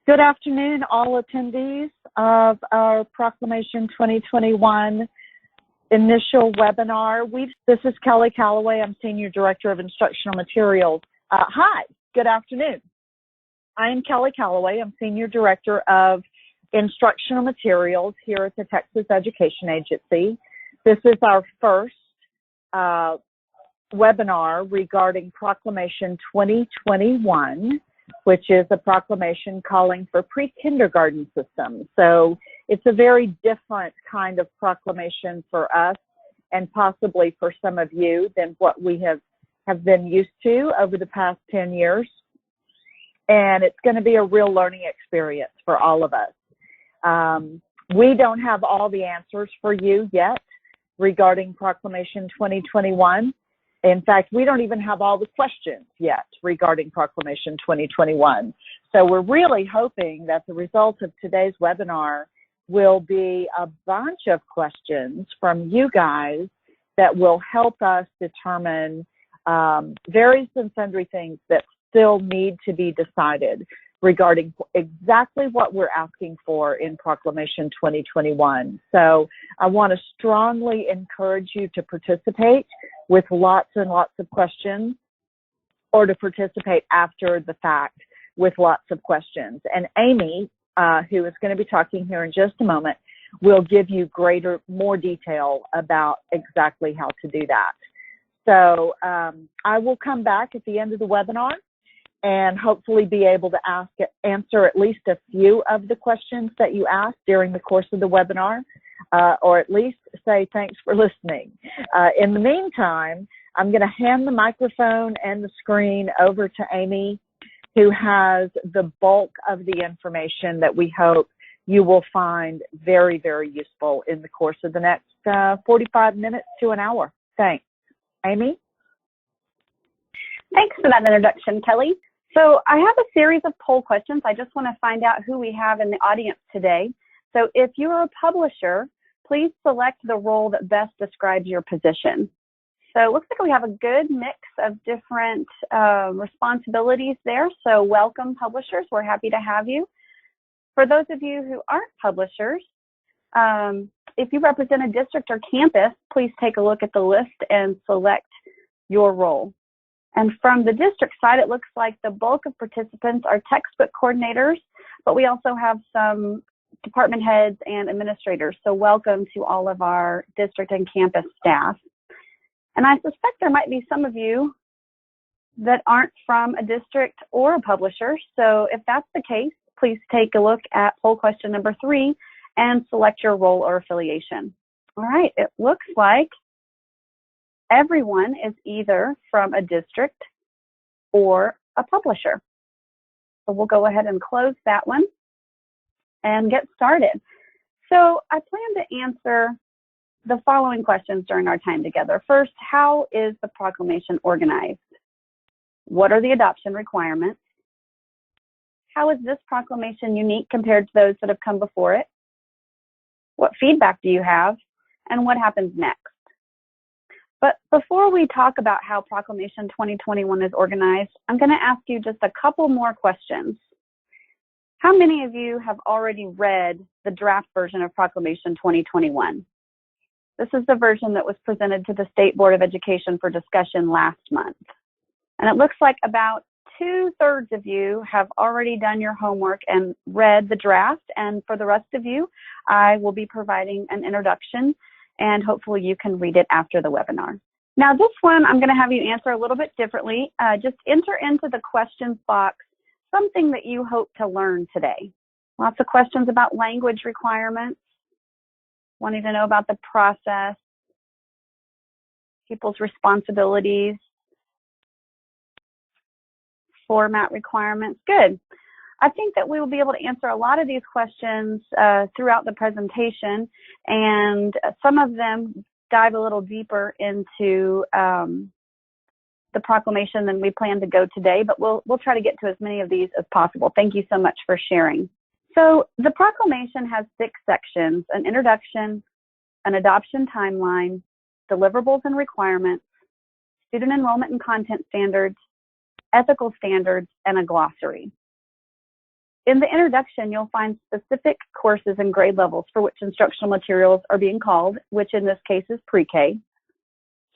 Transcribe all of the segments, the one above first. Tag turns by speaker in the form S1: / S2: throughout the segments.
S1: Good afternoon, all attendees of our Proclamation 2021 initial webinar. This is Kelly Calloway. I'm Senior Director of Instructional Materials. Hi, good afternoon. I am Kelly Calloway. I'm Senior Director of Instructional Materials here at the Texas Education Agency. This is our first webinar regarding Proclamation 2021, which is a proclamation calling for pre-kindergarten systems. So it's a very different kind of proclamation for us and possibly for some of you than what we have been used to over the past 10 years. And it's going to be a real learning experience for all of us. We don't have all the answers for you yet regarding Proclamation 2021. In fact, we don't even have all the questions yet regarding Proclamation 2021. So we're really hoping that the result of today's webinar will be a bunch of questions from you guys that will help us determine various and sundry things that still need to be decided regarding exactly what we're asking for in Proclamation 2021. So I want to strongly encourage you to participate with lots and lots of questions, or to participate after the fact with lots of questions. And Amy, who is going to be talking here in just a moment, will give you more detail about exactly how to do that. So I will come back at the end of the webinar and hopefully be able to answer at least a few of the questions that you asked during the course of the webinar, or at least say thanks for listening. In the meantime, I'm going to hand the microphone and the screen over to Amy, who has the bulk of the information that we hope you will find very, very useful in the course of the next 45 minutes to an hour. Thanks. Amy?
S2: Thanks for that introduction, Kelly. So I have a series of poll questions. I just want to find out who we have in the audience today. So if you are a publisher, please select the role that best describes your position. So it looks like we have a good mix of different responsibilities there. So welcome, publishers. We're happy to have you. For those of you who aren't publishers, if you represent a district or campus, please take a look at the list and select your role. And from the district side, it looks like the bulk of participants are textbook coordinators, but we also have some department heads and administrators. So welcome to all of our district and campus staff. And I suspect there might be some of you that aren't from a district or a publisher. So if that's the case, please take a look at poll question number 3 and select your role or affiliation. All right, it looks like everyone is either from a district or a publisher. So we'll go ahead and close that one and get started. So I plan to answer the following questions during our time together. First, how is the proclamation organized? What are the adoption requirements? How is this proclamation unique compared to those that have come before it? What feedback do you have? And what happens next? But before we talk about how Proclamation 2021 is organized, I'm going to ask you just a couple more questions. How many of you have already read the draft version of Proclamation 2021? This is the version that was presented to the State Board of Education for discussion last month. And it looks like about 2/3 of you have already done your homework and read the draft. And for the rest of you, I will be providing an introduction, and hopefully you can read it after the webinar. Now this one, I'm going to have you answer a little bit differently. Just enter into the questions box something that you hope to learn today. Lots of questions about language requirements, wanting to know about the process, people's responsibilities, format requirements. Good. I think that we will be able to answer a lot of these questions throughout the presentation, and some of them dive a little deeper into the proclamation than we plan to go today, but we'll try to get to as many of these as possible. Thank you so much for sharing. So the proclamation has 6 sections: an introduction, an adoption timeline, deliverables and requirements, student enrollment and content standards, ethical standards, and a glossary. In the introduction, you'll find specific courses and grade levels for which instructional materials are being called, which in this case is pre-K,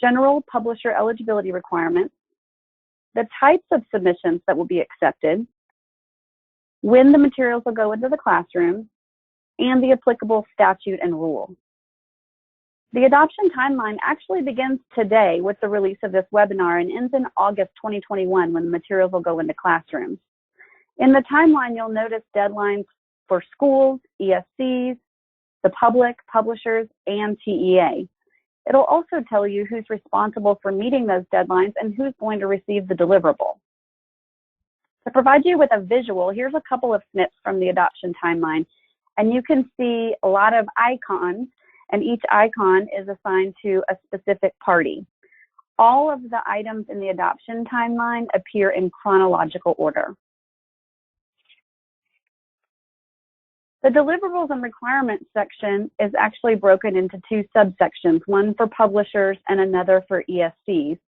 S2: general publisher eligibility requirements, the types of submissions that will be accepted, when the materials will go into the classroom, and the applicable statute and rule. The adoption timeline actually begins today with the release of this webinar and ends in August 2021 when the materials will go into classrooms. In the timeline, you'll notice deadlines for schools, ESCs, the public, publishers, and TEA. It'll also tell you who's responsible for meeting those deadlines and who's going to receive the deliverable. To provide you with a visual, here's a couple of snips from the adoption timeline. And you can see a lot of icons, and each icon is assigned to a specific party. All of the items in the adoption timeline appear in chronological order. The deliverables and requirements section is actually broken into two subsections, one for publishers and another for ESCs.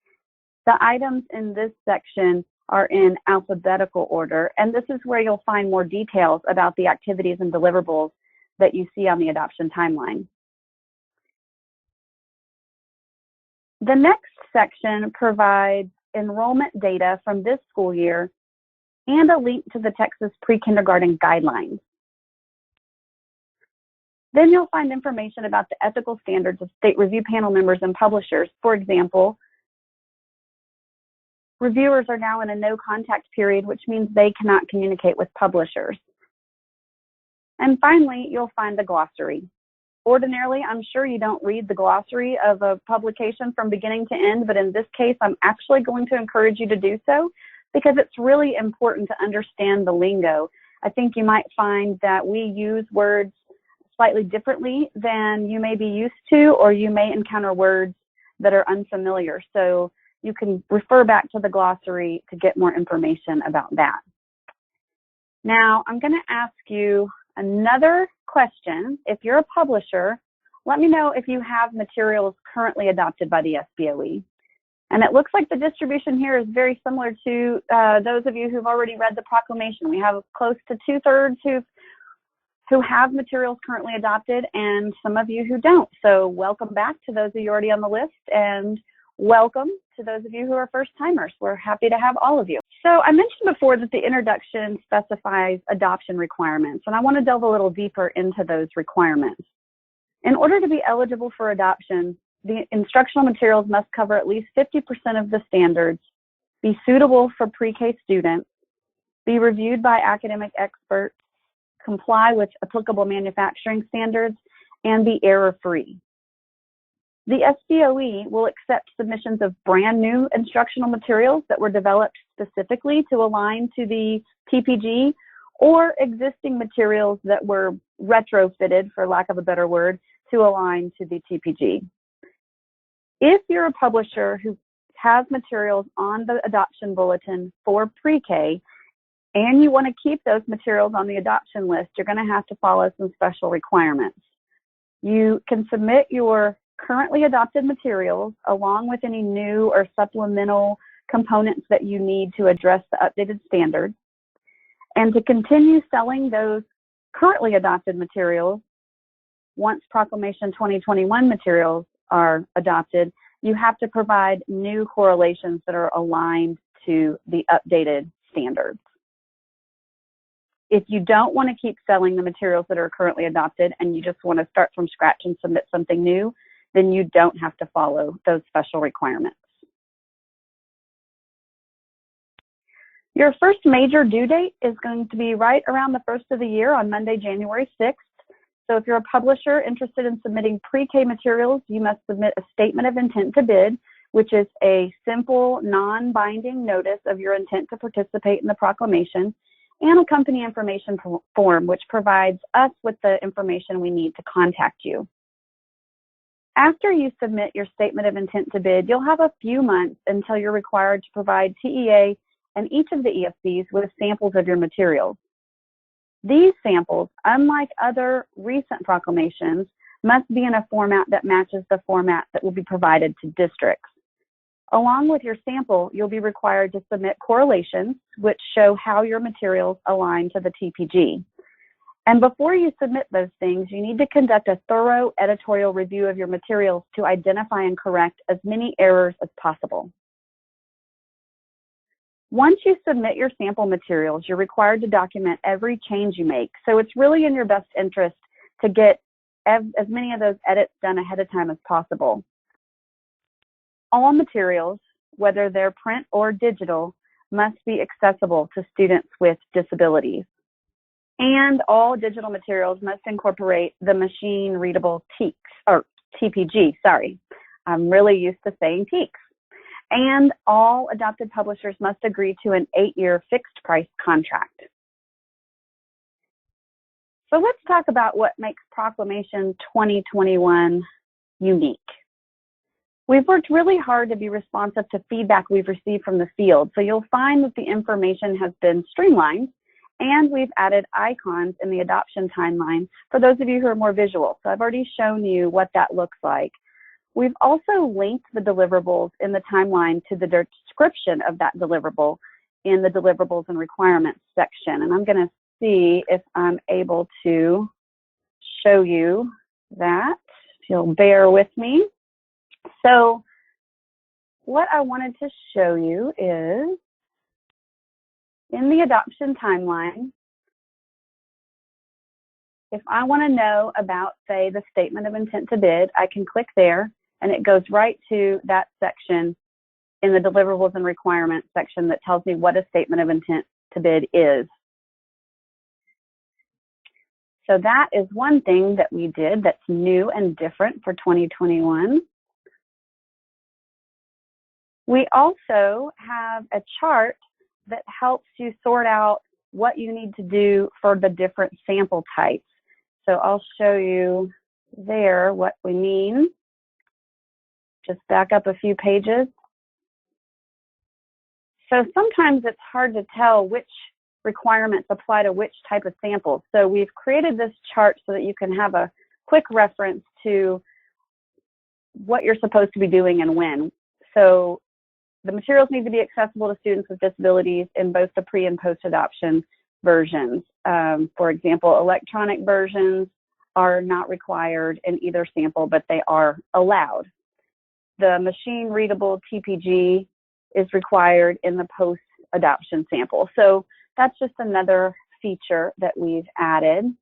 S2: The items in this section are in alphabetical order, and this is where you'll find more details about the activities and deliverables that you see on the adoption timeline. The next section provides enrollment data from this school year and a link to the Texas pre-kindergarten guidelines. Then you'll find information about the ethical standards of state review panel members and publishers. For example, reviewers are now in a no contact period, which means they cannot communicate with publishers. And finally, you'll find the glossary. Ordinarily, I'm sure you don't read the glossary of a publication from beginning to end, but in this case, I'm actually going to encourage you to do so because it's really important to understand the lingo. I think you might find that we use words slightly differently than you may be used to, or you may encounter words that are unfamiliar. So you can refer back to the glossary to get more information about that. Now, I'm going to ask you another question. If you're a publisher, let me know if you have materials currently adopted by the SBOE. And it looks like the distribution here is very similar to those of you who've already read the proclamation. We have close to 2/3 who have materials currently adopted and some of you who don't. So welcome back to those of you already on the list, and welcome to those of you who are first timers. We're happy to have all of you. So I mentioned before that the introduction specifies adoption requirements, and I want to delve a little deeper into those requirements. In order to be eligible for adoption, the instructional materials must cover at least 50% of the standards, be suitable for pre-K students, be reviewed by academic experts, comply with applicable manufacturing standards, and be error-free. The SBOE will accept submissions of brand new instructional materials that were developed specifically to align to the TPG, or existing materials that were retrofitted, for lack of a better word, to align to the TPG. If you're a publisher who has materials on the adoption bulletin for pre-K, and you want to keep those materials on the adoption list, you're going to have to follow some special requirements. You can submit your currently adopted materials along with any new or supplemental components that you need to address the updated standards. And to continue selling those currently adopted materials, once Proclamation 2021 materials are adopted, you have to provide new correlations that are aligned to the updated standards. If you don't want to keep selling the materials that are currently adopted and you just want to start from scratch and submit something new, then you don't have to follow those special requirements. Your first major due date is going to be right around the first of the year on Monday, January 6th. So if you're a publisher interested in submitting pre-K materials, you must submit a statement of intent to bid, which is a simple, non-binding notice of your intent to participate in the proclamation, and a company information form, which provides us with the information we need to contact you. After you submit your statement of intent to bid, you'll have a few months until you're required to provide TEA and each of the ESCs with samples of your materials. These samples, unlike other recent proclamations, must be in a format that matches the format that will be provided to districts. Along with your sample, you'll be required to submit correlations, which show how your materials align to the TPG. And before you submit those things, you need to conduct a thorough editorial review of your materials to identify and correct as many errors as possible. Once you submit your sample materials, you're required to document every change you make. So it's really in your best interest to get as many of those edits done ahead of time as possible. All materials, whether they're print or digital, must be accessible to students with disabilities. And all digital materials must incorporate the machine readable TPG, sorry. I'm really used to saying TEEX. And all adopted publishers must agree to an 8-year fixed price contract. So let's talk about what makes Proclamation 2021 unique. We've worked really hard to be responsive to feedback we've received from the field. So you'll find that the information has been streamlined, and we've added icons in the adoption timeline for those of you who are more visual. So I've already shown you what that looks like. We've also linked the deliverables in the timeline to the description of that deliverable in the deliverables and requirements section. And I'm going to see if I'm able to show you that, if you'll bear with me. So what I wanted to show you is in the adoption timeline, if I want to know about, say, the statement of intent to bid, I can click there and it goes right to that section in the deliverables and requirements section that tells me what a statement of intent to bid is. So that is one thing that we did that's new and different for 2021. We also have a chart that helps you sort out what you need to do for the different sample types. So I'll show you there what we mean. Just back up a few pages. So sometimes it's hard to tell which requirements apply to which type of sample. So we've created this chart so that you can have a quick reference to what you're supposed to be doing and when. So the materials need to be accessible to students with disabilities in both the pre and post-adoption versions. For example, electronic versions are not required in either sample, but they are allowed. The machine readable TPG is required in the post-adoption sample. So that's just another feature that we've added.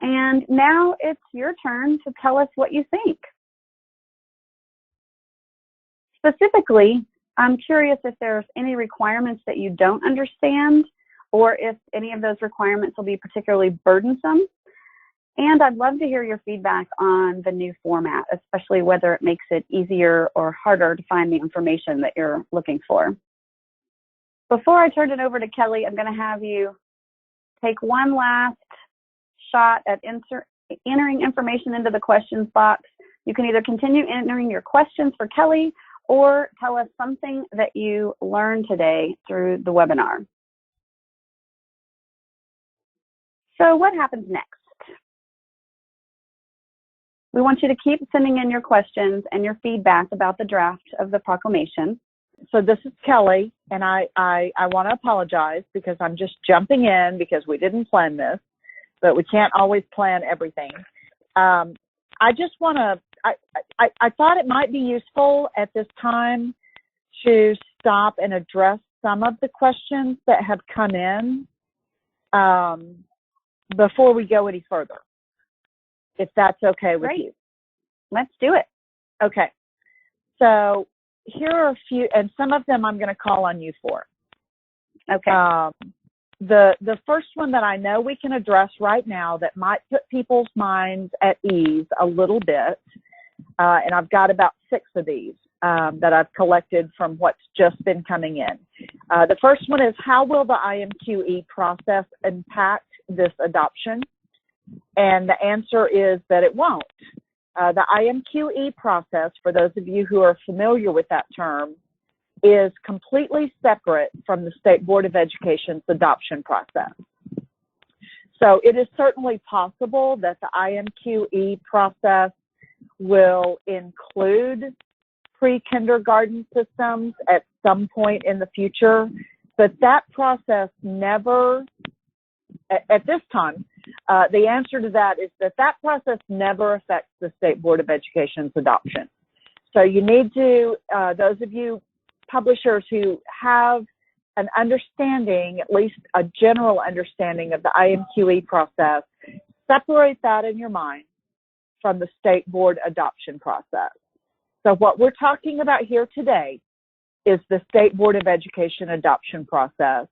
S2: And now it's your turn to tell us what you think. Specifically, I'm curious if there's any requirements that you don't understand, or if any of those requirements will be particularly burdensome. And I'd love to hear your feedback on the new format, especially whether it makes it easier or harder to find the information that you're looking for. Before I turn it over to Kelly, I'm going to have you take one last shot at entering information into the questions box. You can either continue entering your questions for Kelly or tell us something that you learned today through the webinar. So what happens next? We want you to keep sending in your questions and your feedback about the draft of the proclamation.
S1: So this is Kelly, and I want to apologize because I'm just jumping in because we didn't plan this, but we can't always plan everything. I just want to, I thought it might be useful at this time to stop and address some of the questions that have come in before we go any further, if that's okay with you.
S2: Let's do it.
S1: Okay. So here are a few, and some of them I'm going to call on you for.
S2: Okay.
S1: The first one that I know we can address right now that might put people's minds at ease a little bit, and I've got about 6 of these that I've collected from what's just been coming in. The first one is, how will the IMQE process impact this adoption? And the answer is that it won't. The IMQE process, for those of you who are familiar with that term, is completely separate from the State Board of Education's adoption process. So it is certainly possible that the IMQE process will include pre-kindergarten systems at some point in the future, but that process never, at this time, the answer to that is that process never affects the State Board of Education's adoption. So you need to, those of you publishers who have an understanding, at least a general understanding of the IMQE process, separate that in your mind from the State Board adoption process. So what we're talking about here today is the State Board of Education adoption process,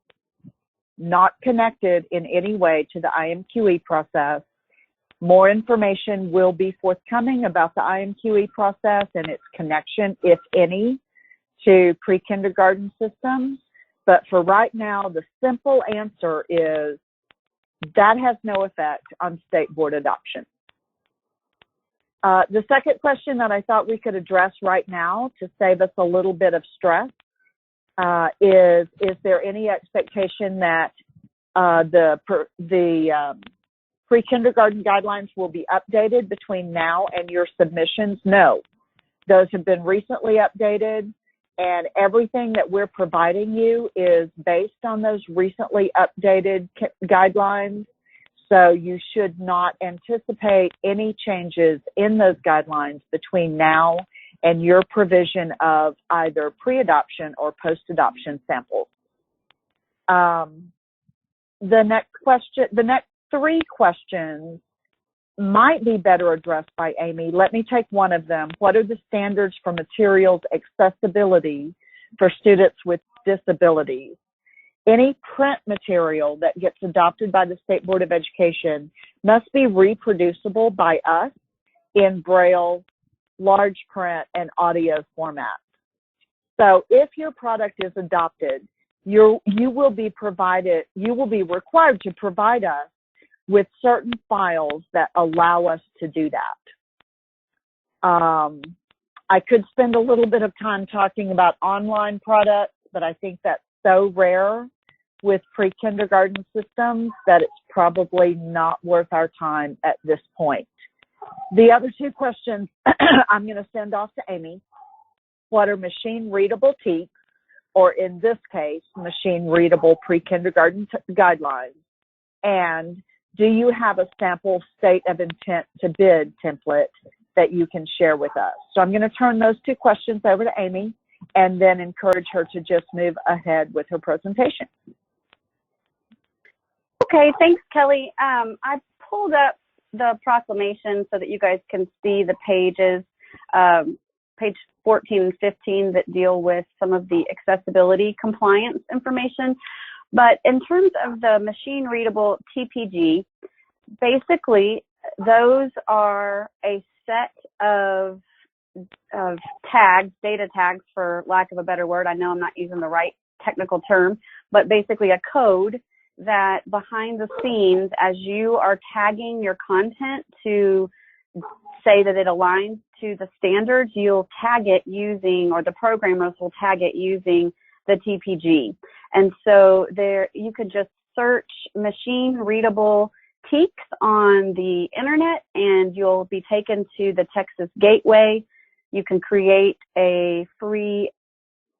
S1: not connected in any way to the IMQE process. More information will be forthcoming about the IMQE process and its connection, if any, to pre-kindergarten systems. But for right now, the simple answer is that has no effect on State Board adoption. The second question that I thought we could address right now to save us a little bit of stress is there any expectation that the pre-kindergarten guidelines will be updated between now and your submissions? No. Those have been recently updated, and everything that we're providing you is based on those recently updated guidelines. So you should not anticipate any changes in those guidelines between now and your provision of either pre-adoption or post-adoption samples. The next three questions might be better addressed by Amy. Let me take one of them. What are the standards for materials accessibility for students with disabilities? Any print material that gets adopted by the State Board of Education must be reproducible by us in Braille, large print, and audio formats. So if your product is adopted, you will be required to provide us with certain files that allow us to do that. I could spend a little bit of time talking about online products, but I think that's so rare with pre-kindergarten systems that it's probably not worth our time at this point. The other two questions I'm going to send off to Amy. What are machine-readable TEKS, or in this case, machine-readable pre-kindergarten guidelines? And do you have a sample state of intent to bid template that you can share with us? So I'm going to turn those two questions over to Amy and then encourage her to just move ahead with her presentation.
S2: Okay, thanks, Kelly. I pulled up the proclamation so that you guys can see the pages, page 14 and 15 that deal with some of the accessibility compliance information. But in terms of the machine-readable TPG, basically those are a set of tags, data tags for lack of a better word. I know I'm not using the right technical term, but basically a code that behind the scenes, as you are tagging your content to say that it aligns to the standards, you'll tag it using, or the programmers will tag it using the TPG. And so there, you could just search machine readable TEKS on the internet and you'll be taken to the Texas Gateway. You can create a free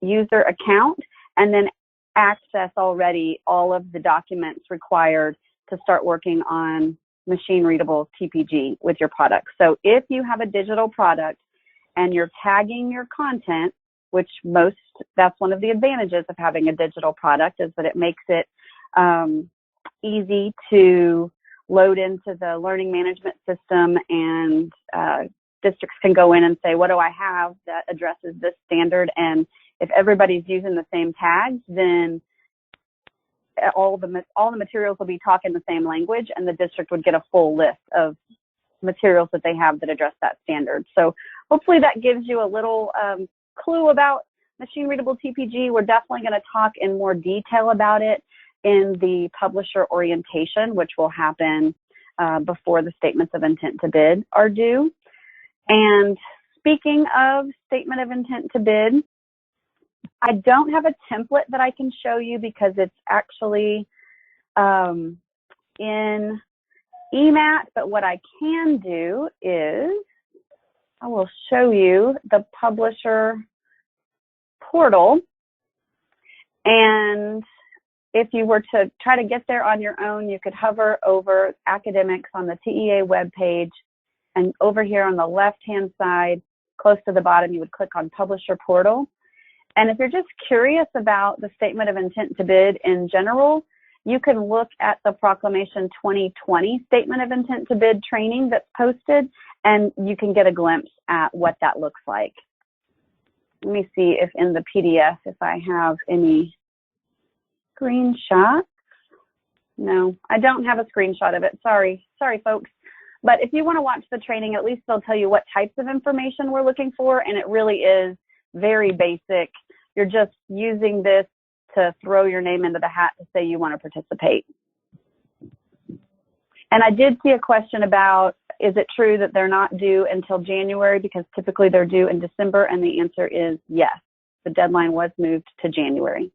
S2: user account and then access already all of the documents required to start working on machine readable TPG with your product. So if you have a digital product and you're tagging your content, which that's one of the advantages of having a digital product, is that it makes it easy to load into the learning management system, and districts can go in and say, what do I have that addresses this standard? And if everybody's using the same tags, then all the materials will be talking the same language, and the district would get a full list of materials that they have that address that standard. So hopefully that gives you a little clue about machine readable TPG. We're definitely going to talk in more detail about it in the publisher orientation, which will happen before the statements of intent to bid are due. And speaking of statement of intent to bid, I don't have a template that I can show you because it's actually in EMAT, but what I can do is I will show you the publisher portal. And if you were to try to get there on your own, you could hover over academics on the TEA webpage, and over here on the left-hand side, close to the bottom, you would click on Publisher Portal. And if you're just curious about the Statement of Intent to Bid in general, you can look at the Proclamation 2020 Statement of Intent to Bid training that's posted, and you can get a glimpse at what that looks like. Let me see if in the PDF, if I have any screenshots. No, I don't have a screenshot of it. Sorry, folks. But if you want to watch the training, at least they'll tell you what types of information we're looking for, and it really is very basic. You're just using this to throw your name into the hat to say you want to participate. And I did see a question about, is it true that they're not due until January, because typically they're due in December, and the answer is yes. The deadline was moved to January.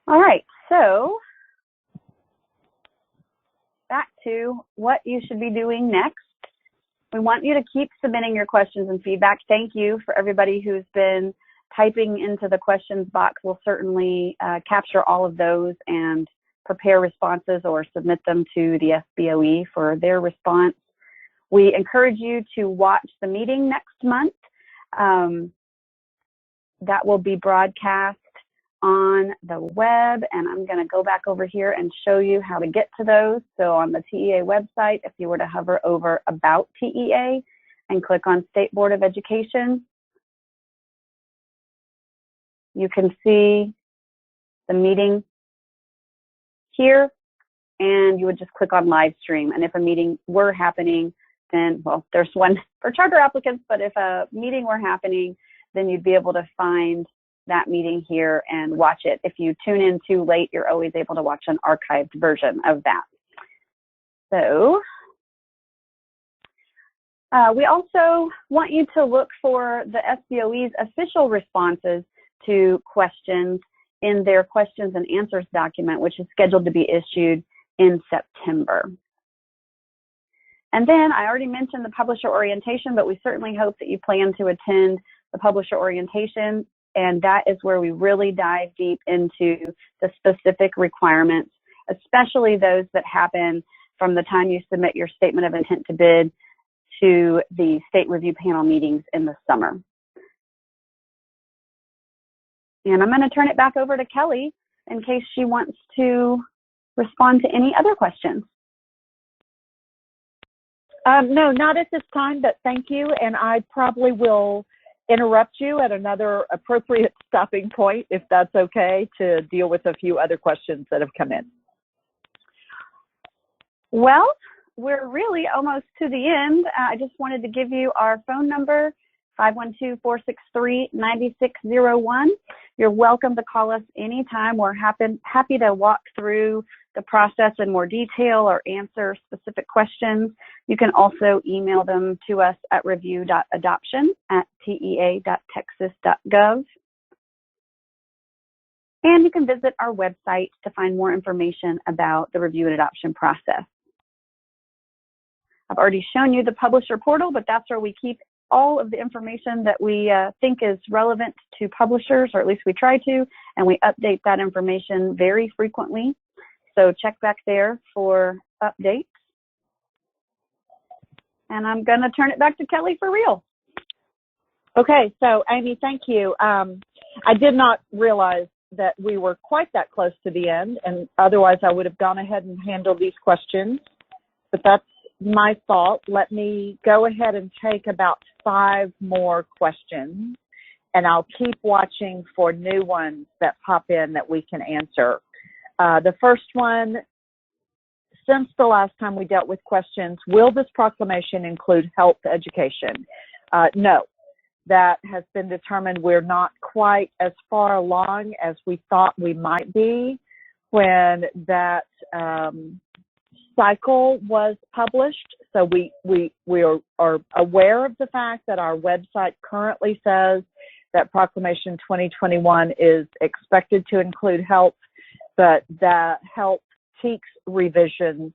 S2: All right, so back to what you should be doing next. We want you to keep submitting your questions and feedback. Thank you for everybody who's been typing into the questions box. We'll certainly capture all of those and prepare responses or submit them to the SBOE for their response. We encourage you to watch the meeting next month. That will be broadcast on the web, and I'm going to go back over here and show you how to get to those. So on the TEA website, if you were to hover over About TEA and click on State Board of Education, you can see the meeting here, and you would just click on live stream. And if a meeting were happening, then, well, there's one for charter applicants, but if a meeting were happening, then you'd be able to find that meeting here and watch it. If you tune in too late, you're always able to watch an archived version of that. So we also want you to look for the SBOE's official responses to questions in their questions and answers document, which is scheduled to be issued in September. And then I already mentioned the publisher orientation, but we certainly hope that you plan to attend the publisher orientation. And that is where we really dive deep into the specific requirements, especially those that happen from the time you submit your statement of intent to bid to the state review panel meetings in the summer. And I'm going to turn it back over to Kelly in case she wants to respond to any other questions.
S1: No, not at this time, but thank you. And I probably will interrupt you at another appropriate stopping point, if that's okay, to deal with a few other questions that have come in.
S2: Well, we're really almost to the end. I just wanted to give you our phone number, 512-463-9601. You're welcome to call us anytime. We're happy to walk through the process in more detail or answer specific questions. You can also email them to us at review.adoption@tea.texas.gov. And you can visit our website to find more information about the review and adoption process. I've already shown you the publisher portal, but that's where we keep all of the information that we think is relevant to publishers, or at least we try to, and we update that information very frequently. So check back there for updates. And I'm going to turn it back to Kelly for real.
S1: Okay, so Amy, thank you. I did not realize that we were quite that close to the end, and otherwise I would have gone ahead and handled these questions, but that's my fault. Let me go ahead and take about 5 more questions, and I'll keep watching for new ones that pop in that we can answer. The first one, since the last time we dealt with questions, will this proclamation include health education? No, that has been determined. We're not quite as far along as we thought we might be when that cycle was published. So we are aware of the fact that our website currently says that Proclamation 2021 is expected to include health, but that health TEKS revisions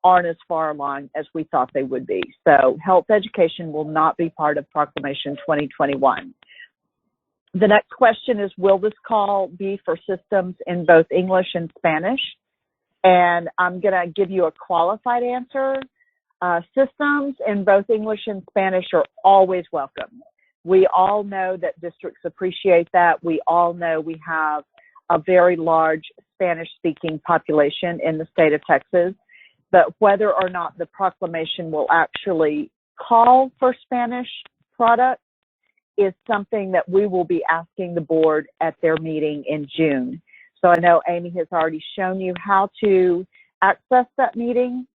S1: aren't as far along as we thought they would be. So health education will not be part of Proclamation 2021. The next question is, will this call be for systems in both English and Spanish? And I'm going to give you a qualified answer. Systems in both English and Spanish are always welcome. We all know that districts appreciate that. We all know we have a very large Spanish-speaking population in the state of Texas. But whether or not the proclamation will actually call for Spanish products is something that we will be asking the board at their meeting in June. So I know Amy has already shown you how to access that meeting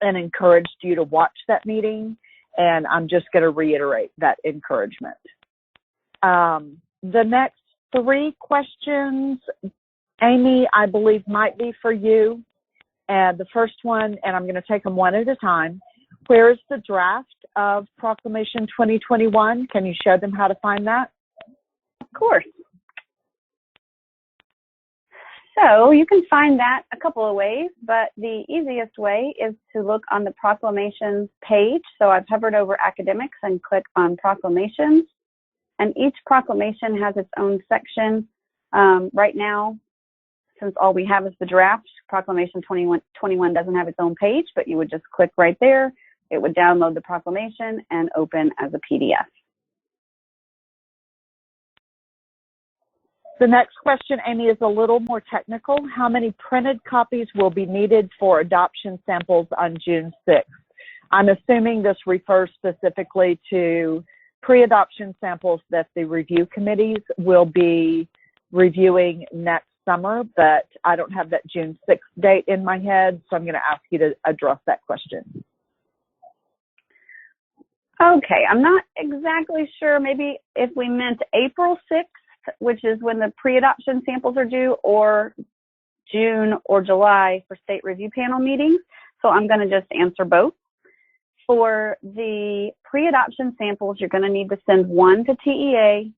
S1: and encouraged you to watch that meeting, and I'm just going to reiterate that encouragement. The next three questions, Amy, I believe might be for you. And the first one, and I'm going to take them one at a time, where is the draft of Proclamation 2021? Can you show them how to find that?
S2: Of course. So you can find that a couple of ways, but the easiest way is to look on the Proclamations page. So I've hovered over Academics and click on Proclamations, and each proclamation has its own section. Right now, since all we have is the draft, Proclamation 2021 doesn't have its own page, but you would just click right there. It would download the proclamation and open as a PDF.
S1: The next question, Amy, is a little more technical. How many printed copies will be needed for adoption samples on June 6th? I'm assuming this refers specifically to pre-adoption samples that the review committees will be reviewing next summer, but I don't have that June 6th date in my head, so I'm going to ask you to address that question.
S2: Okay, I'm not exactly sure. Maybe if we meant April 6th, which is when the pre-adoption samples are due, or June or July for state review panel meetings. So I'm going to just answer both. For the pre-adoption samples, you're going to need to send one to TEA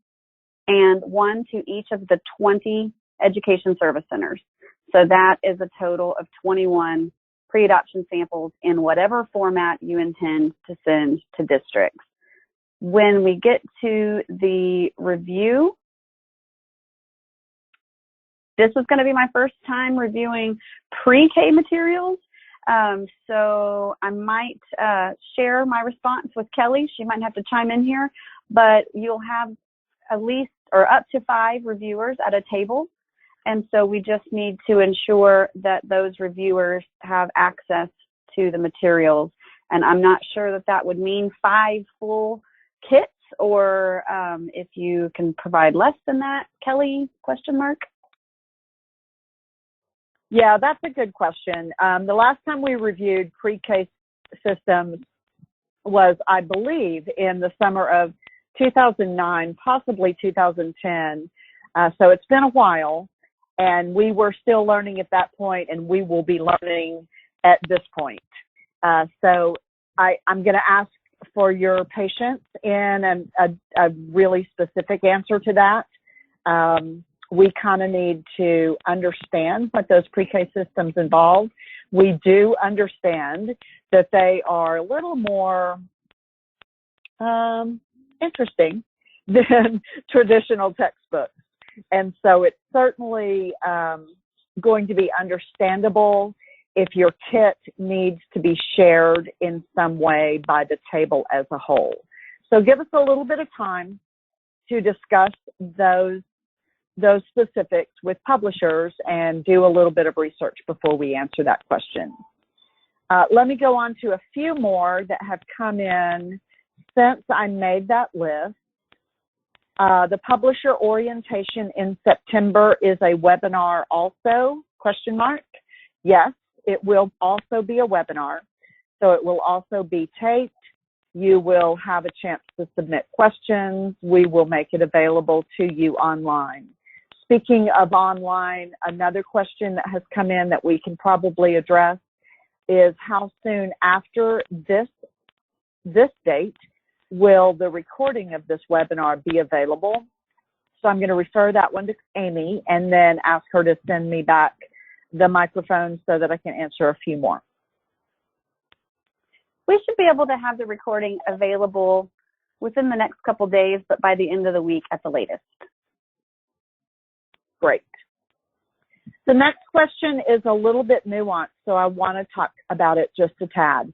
S2: and one to each of the 20 education service centers. So that is a total of 21 pre-adoption samples in whatever format you intend to send to districts. When we get to the review, this is going to be my first time reviewing pre-K materials. So I might share my response with Kelly. She might have to chime in here, but you'll have at least or up to 5 reviewers at a table. And so we just need to ensure that those reviewers have access to the materials. And I'm not sure that that would mean 5 full kits, or if you can provide less than that, Kelly, question mark?
S1: Yeah, that's a good question. The last time we reviewed pre-K systems was, I believe, in the summer of 2009, possibly 2010. So it's been a while, and we were still learning at that point, and we will be learning at this point. So I'm going to ask for your patience in a really specific answer to that. We kind of need to understand what those pre-K systems involve. We do understand that they are a little more interesting than traditional textbooks. And so it's certainly going to be understandable if your kit needs to be shared in some way by the table as a whole. So give us a little bit of time to discuss those specifics with publishers and do a little bit of research before we answer that question. Let me go on to a few more that have come in since I made that list. The publisher orientation in September is a webinar also, question mark? Yes, it will also be a webinar. So it will also be taped. You will have a chance to submit questions. We will make it available to you online. Speaking of online, another question that has come in that we can probably address is how soon after this date will the recording of this webinar be available? So I'm going to refer that one to Amy and then ask her to send me back the microphone so that I can answer a few more.
S2: We should be able to have the recording available within the next couple days, but by the end of the week at the latest.
S1: Great. The next question is a little bit nuanced, so I want to talk about it just a tad.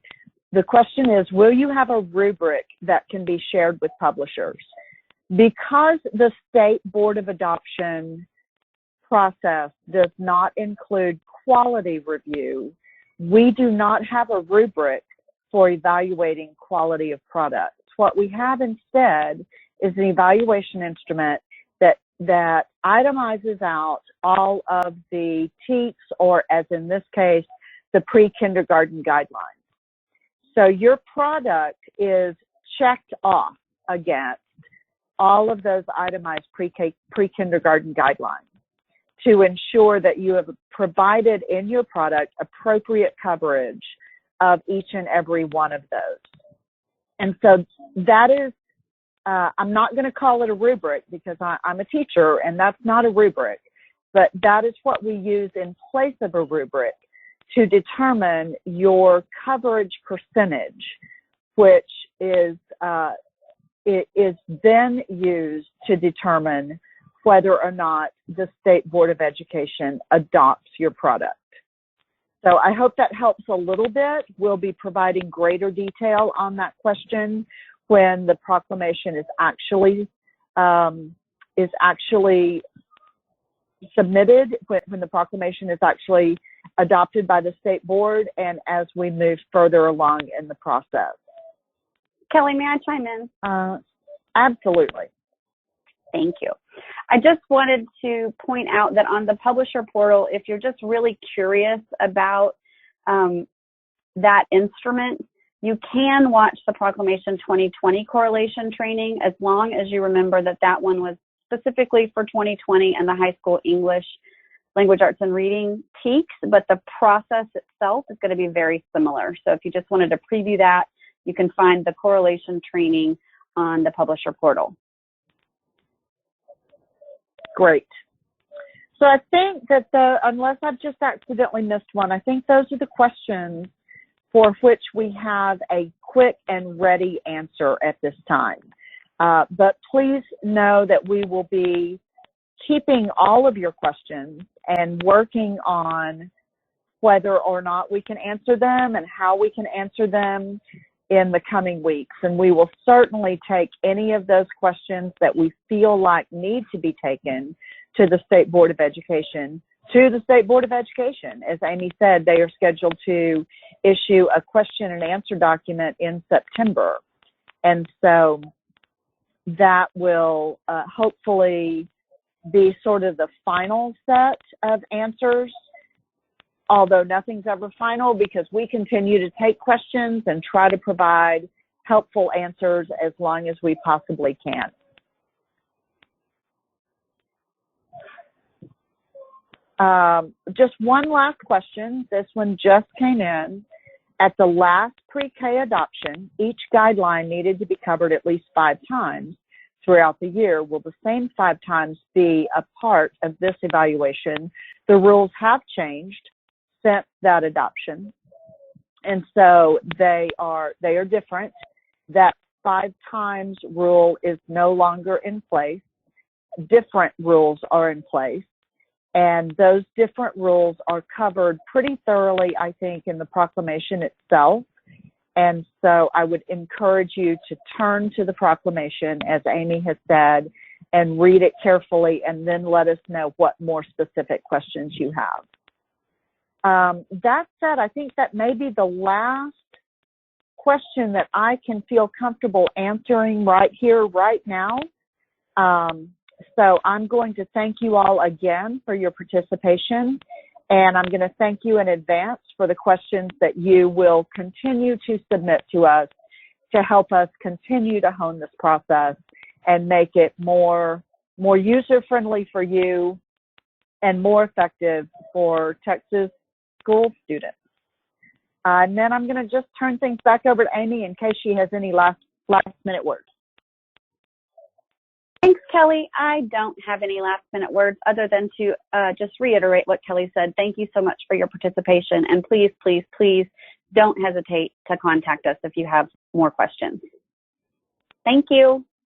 S1: The question is, will you have a rubric that can be shared with publishers? Because the State Board of Adoption process does not include quality review, we do not have a rubric for evaluating quality of products. What we have instead is an evaluation instrument that itemizes out all of the TEKS, or as in this case, the pre-kindergarten guidelines. So your product is checked off against all of those itemized pre-kindergarten guidelines to ensure that you have provided in your product appropriate coverage of each and every one of those. And so that is, I'm not going to call it a rubric because I'm a teacher and that's not a rubric, but that is what we use in place of a rubric to determine your coverage percentage, which is it is then used to determine whether or not the State Board of Education adopts your product. So I hope that helps a little bit. We'll be providing greater detail on that question when the proclamation is actually submitted, when the proclamation is actually adopted by the State Board, and as we move further along in the process.
S2: Kelly, may I chime in?
S1: Absolutely.
S2: Thank you. I just wanted to point out that on the publisher portal, if you're just really curious about that instrument, you can watch the Proclamation 2020 correlation training, as long as you remember that that one was specifically for 2020 and the high school English, language arts and reading TEKS, but the process itself is going to be very similar. So if you just wanted to preview that, you can find the correlation training on the publisher portal.
S1: Great. So I think that unless I've just accidentally missed one, I think those are the questions for which we have a quick and ready answer at this time. But please know that we will be keeping all of your questions and working on whether or not we can answer them and how we can answer them in the coming weeks. And we will certainly take any of those questions that we feel like need to be taken to the State Board of Education. As Amy said, they are scheduled to issue a question and answer document in September. And so that will hopefully be sort of the final set of answers, although nothing's ever final, because we continue to take questions and try to provide helpful answers as long as we possibly can. Just one last question. This one just came in. At the last pre-K adoption, each guideline needed to be covered at least 5 times throughout the year. Will the same 5 times be a part of this evaluation? The rules have changed since that adoption, and so they are different. That 5 times rule is no longer in place. Different rules are in place, and those different rules are covered pretty thoroughly, I think, in the proclamation itself. And so I would encourage you to turn to the proclamation, as Amy has said, and read it carefully, and then let us know what more specific questions you have. That said, I think that may be the last question that I can feel comfortable answering right here, right now. So I'm going to thank you all again for your participation, and I'm going to thank you in advance for the questions that you will continue to submit to us to help us continue to hone this process and make it more user-friendly for you and more effective for Texas school students. And then I'm going to just turn things back over to Amy in case she has any last minute words.
S2: Thanks, Kelly. I don't have any last minute words other than to just reiterate what Kelly said. Thank you so much for your participation. And please, please, please don't hesitate to contact us if you have more questions. Thank you.